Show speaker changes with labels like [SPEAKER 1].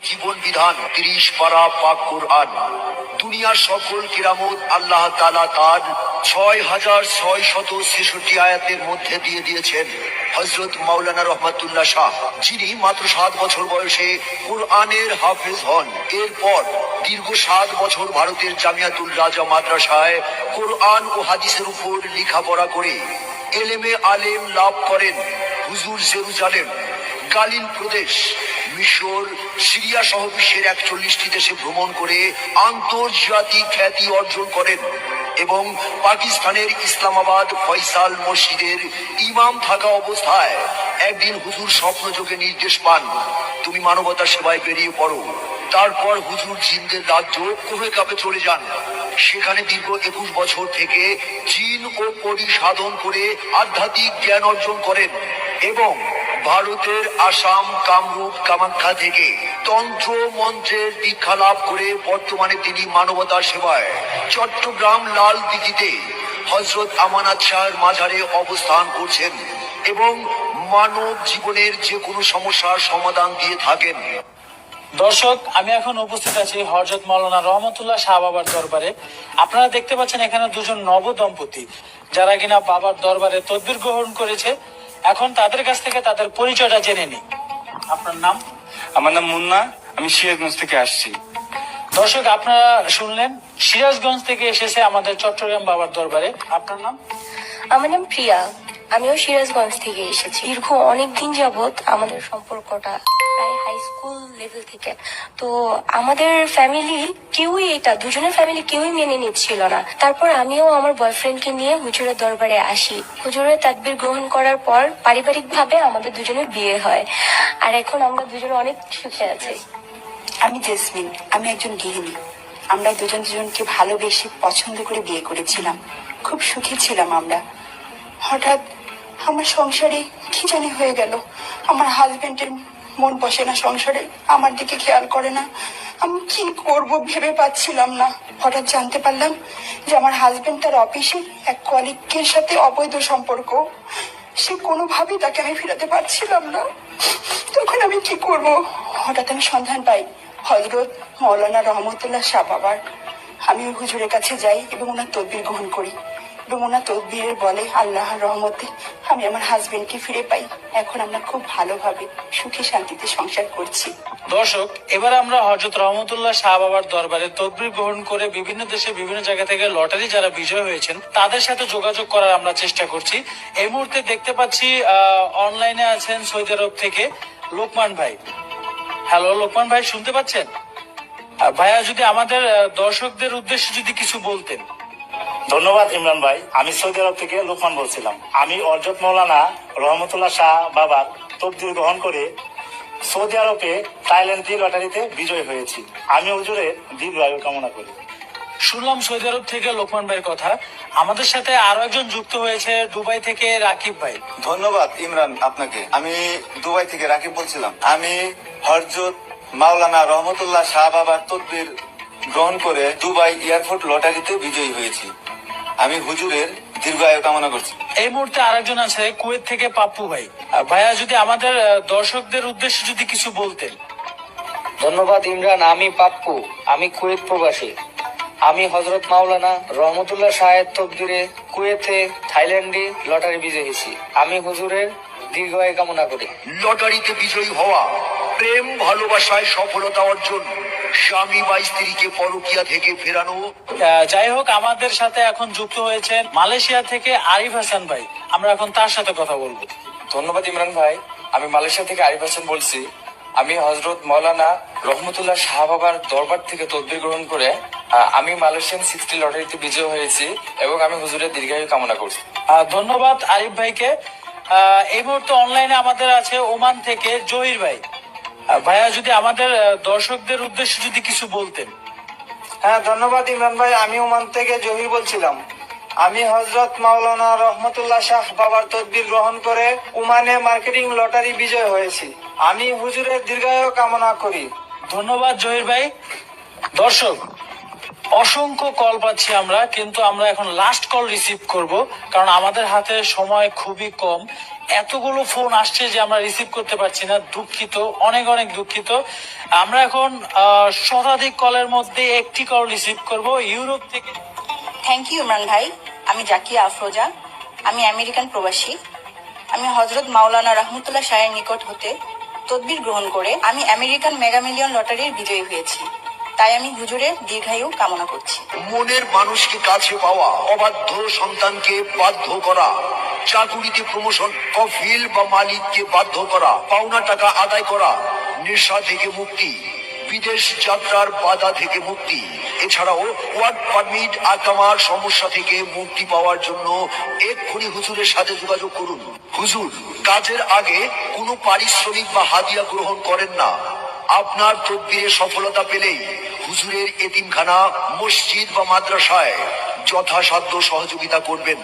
[SPEAKER 1] জীবন বিধান 30 পারা পাক কোরআন। দুনিয়ার সকল কিরামত আল্লাহ তাআলা তার 6666 আয়াতের মধ্যে দিয়ে দিয়েছেন হযরত মাওলানা রহমাতুল্লাহ শাহ, যিনি মাত্র 7 বছর বয়সে কোরআনের হাফেজ হন। এরপর দীর্ঘ 7 বছর ভারতের জামিয়াতুল রাজা মাদ্রাসায় কোরআন ও হাদিসের উপর লেখাপড়া করে এলেমে আলেম লাভ করেন। হুজুর জেরুজালেম, গালিল প্রদেশ, মিশর, সিরিয়া সহ বিশ্বের 41টি দেশে ভ্রমণ করে আন্তর্জাতিক খ্যাতি অর্জন করেন এবং পাকিস্তানের ইসলামাবাদ ফয়সাল মসজিদের ইমাম থাকা অবস্থায় একদিন হুজুর স্বপ্নযোগে নির্দেশ পান, তুমি মানবতা সেবায় বেরিয়ে পড়ো। তারপর হুজুর জিন্দের রাজ্য কুহেকাপে চলে যান। সেখানে দীর্ঘ 21 বছর থেকে জিন ও পরি সাধন করে আধ্যাত্মিক জ্ঞান অর্জন করেন এবং ভারতের আসাম, কামরূপ, কামাখ্যা থেকে তন্ত্র মন্ত্রের দীক্ষা লাভ করে বর্তমানে তিনি মানবতা সেবায় চট্টগ্রাম লাল দিঘিতে হযরত আমানত শাহের মাজারে অবস্থান করছেন এবং মানব জীবনের যে কোনো সমস্যার সমাধান দিয়ে থাকেন।
[SPEAKER 2] দর্শক, আমি এখন উপস্থিত আছি হযরত মাওলানা রহমতুল্লাহ শাহ বাবার দরবারে। আপনারা দেখতে পাচ্ছেন এখানে দুজন নব দম্পতি যারা কিনা বাবার দরবারে তদবির গ্রহণ করেছে। এখন তাদের কাছ থেকে তাদের পরিচয়টা জেনে নিই। আপনার নাম?
[SPEAKER 3] আমার নাম মুন্না, আমি সিরাজগঞ্জ থেকে আসছি।
[SPEAKER 2] দর্শক, আপনারা শুনলেন সিরাজগঞ্জ থেকে এসেছে আমাদের চট্টগ্রাম বাবার দরবারে। আপনার নাম?
[SPEAKER 4] আমার নাম প্রিয়া, আমিও সিরাজগঞ্জ থেকে এসেছি। দীর্ঘ অনেকদিন যাবত আমাদের সম্পর্কটা প্রায় হাই স্কুল লেভেল থেকে। তো আমাদের ফ্যামিলি দুজনের ফ্যামিলি কেউই মেনে নিচ্ছিল না। তারপর আমিও আমার বয়ফ্রেন্ডকে নিয়ে হুজুরের দরবারে আসি। হুজুরের তাকবীর গ্রহণ করার পর পারিবারিক ভাবে আমাদের দুজনের বিয়ে হয়, আর এখন আমরা দুজনে অনেক সুখে আছি।
[SPEAKER 5] আমি জেসমিন, আমি একজন গৃহিণী। আমরা দুজনকে ভালোবেসে পছন্দ করে বিয়ে করেছিলাম, খুব সুখী ছিলাম আমরা। হঠাৎ আমার সংসারে কি জানি হয়ে গেল। আমার হাজবেন্ডের মন বসে না সংসারে, আমার দিকে খেয়াল করে না। আমি কি করব ভেবে পাচ্ছিলাম না। হঠাৎ জানতে পারলাম যে আমার হাজবেন্ড তার অফিসে এক কলিগের সাথে অবৈধ সম্পর্ক। সে কোনোভাবেই তাকে আমি ফেরাতে পারছিলাম না। তখন আমি কি করব? হঠাৎ আমি সন্ধান পাই হযরত মাওলানা রহমতুল্লাহ শাহ বাবার। আমি ওই হুজুরের কাছে যাই এবং ওনার তদবির গ্রহণ করি এবং ওনার তদবিরের বলে আল্লাহর রহমতে আমি আমার হাজবেন্ডকে ফিরে পাই। এখন আমরা খুব ভালোভাবে সুখী শান্তিতে সংসার করছি।
[SPEAKER 2] দর্শক, এবার আমরা হযরত রহমতুল্লাহ শাহ বাবার দরবারে তদবির গ্রহণ করে বিভিন্ন দেশে বিভিন্ন জায়গা থেকে লটারি যারা বিজয় হয়েছেন তাদের সাথে যোগাযোগ করার আমরা চেষ্টা করছি। এই মুহূর্তে দেখতে পাচ্ছি অনলাইনে আছেন সৌদি আরব থেকে লোকমান ভাই। হ্যালো লোকমান ভাই, শুনতে পাচ্ছেন? ভাইয়া, যদি আমাদের দর্শকদের উদ্দেশ্যে যদি কিছু বলতেন।
[SPEAKER 6] ধন্যবাদ ইমরান ভাই, আমি সৌদি আরব থেকে লোকমান বলছিলাম। আমি হযরত মাওলানা রহমতুল্লাহ শাহ বাবার তদবির গ্রহণ করে সৌদি আরবে থাইল্যান্ড দিয়ে লটারিতে বিজয় হয়েছি। আমি হুজুরের দীর্ঘায়ু কামনা করি।
[SPEAKER 2] শুনলাম সৌদি আরব থেকে লোকমান ভাইয়ের কথা। আমাদের সাথে আরো একজন যুক্ত হয়েছে দুবাই থেকে রাকিব ভাই।
[SPEAKER 7] ধন্যবাদ ইমরান আপনাকে। আমি দুবাই থেকে রাকিব বলছিলাম। আমি হযরত মাওলানা রহমতুল্লাহ শাহ বাবার তদবির গ্রহণ করে দুবাই এয়ারপোর্ট লটারিতে বিজয়ী হয়েছি। আমি হুজুরের দীর্ঘায়ু কামনা করছি।
[SPEAKER 2] এই মুহূর্তে আরেকজন আছে কুয়েত থেকে পাপ্পু ভাই। ভাইয়া, যদি আমাদের দর্শকদের উদ্দেশ্যে যদি কিছু বলতেন।
[SPEAKER 8] ধন্যবাদ ইমরান, আমি পাপ্পু, আমি কুয়েত প্রবাসী। আমি হযরত মাওলানা রহমতুল্লাহ শাহের তকদিরে কুয়েতে থাইল্যান্ডে লটারি বিজয়ী হয়েছি। আমি হুজুরের দীর্ঘায়ু কামনা করি।
[SPEAKER 1] লটারিতে বিজয়ী হওয়া, প্রেম ভালোবাসায় সফলতা অর্জন, স্বামী বা স্ত্রীকে পরকীয়া থেকে ফেরানো।
[SPEAKER 2] যাই হোক, আমাদের সাথে এখন যুক্ত হয়েছেন মালয়েশিয়া থেকে আরিফ হাসান ভাই। আমরা এখন তার সাথে কথা বলবো।
[SPEAKER 3] ধন্যবাদ ইমরান ভাই, আমি মালয়েশিয়া থেকে আরিফ হাসান বলছি। আমি হযরত মাওলানা রহমতুল্লাহ শাহ বাবার দরবার থেকে তদবির গ্রহণ করে আমি মালয়েশিয়ান 60 লটারিতে বিজয় হয়েছি এবং আমি হুজুরের দীর্ঘায়ু কামনা করছি।
[SPEAKER 2] ধন্যবাদ আরিফ ভাইকে। এই মুহূর্তে অনলাইনে আমাদের আছে ওমান থেকে জহির ভাই। ভাইয়া, যদি আমাদের দর্শকদের উদ্দেশ্যে যদি কিছু বলতেন।
[SPEAKER 9] হ্যাঁ, ধন্যবাদ ইমরান ভাই, আমি ওমান থেকে জহির বলছিলাম। আমি হযরত মাওলানা রহমতুল্লাহ শাহ বাবার তদবির গ্রহণ করে ওমানে মার্কেটিং লটারি বিজয় হয়েছি। আমি হুজুরের দীর্ঘায়ু কামনা করি।
[SPEAKER 2] ধন্যবাদ জহির ভাই। দর্শক, অসংখ্য কল পাচ্ছি আমরা, কিন্তু আমরা এখন লাস্ট কল রিসিভ করব, কারণ আমাদের হাতে সময় খুবই কম। এতগুলো ফোন আসছে যে আমরা রিসিভ করতে পারছি না, দুঃখিত, অনেক অনেক দুঃখিত। আমরা এখন শতাধিক কলের মধ্যে একটি কল রিসিভ করব ইউরোপ থেকে।
[SPEAKER 5] থ্যাংক ইউ ইমরান ভাই। আমি জাকিয়া আফরোজা, আমি আমেরিকান প্রবাসী। আমি হজরত মাওলানা রহমতুল্লাহ শাহের নিকট হতে তদবির গ্রহণ করে আমি আমেরিকান মেগা মিলিয়ন লটারির বিজয়ী হয়েছি। তাই আমি হুজুরের দীর্ঘায়ু কামনা করছি।
[SPEAKER 1] মনের মানুষকে কাছে পাওয়া, অবাধ্য সন্তানকে বাধ্য করা, চাকুরিতে প্রমোশন, কফিল বা মালিককে বাধ্য করা, পাওনা টাকা আদায় করা, নেশা থেকে মুক্তি, বিদেশ যাত্রার বাধা থেকে মুক্তি, এছাড়াও ওয়ার্ক পারমিট আকামার সমস্যা থেকে মুক্তি পাওয়ার জন্য এক্ষুনি হুজুরের সাথে যোগাযোগ করুন। হুজুর কাজের আগে কোনো পারিশ্রমিক বা হাদিয়া গ্রহণ করেন না। আপনার তদবিরে সফলতা পেলেই হুজুরের এতিমখানা, মসজিদ বা মাদ্রাসায় যথাসাধ্য সহযোগিতা করবেন।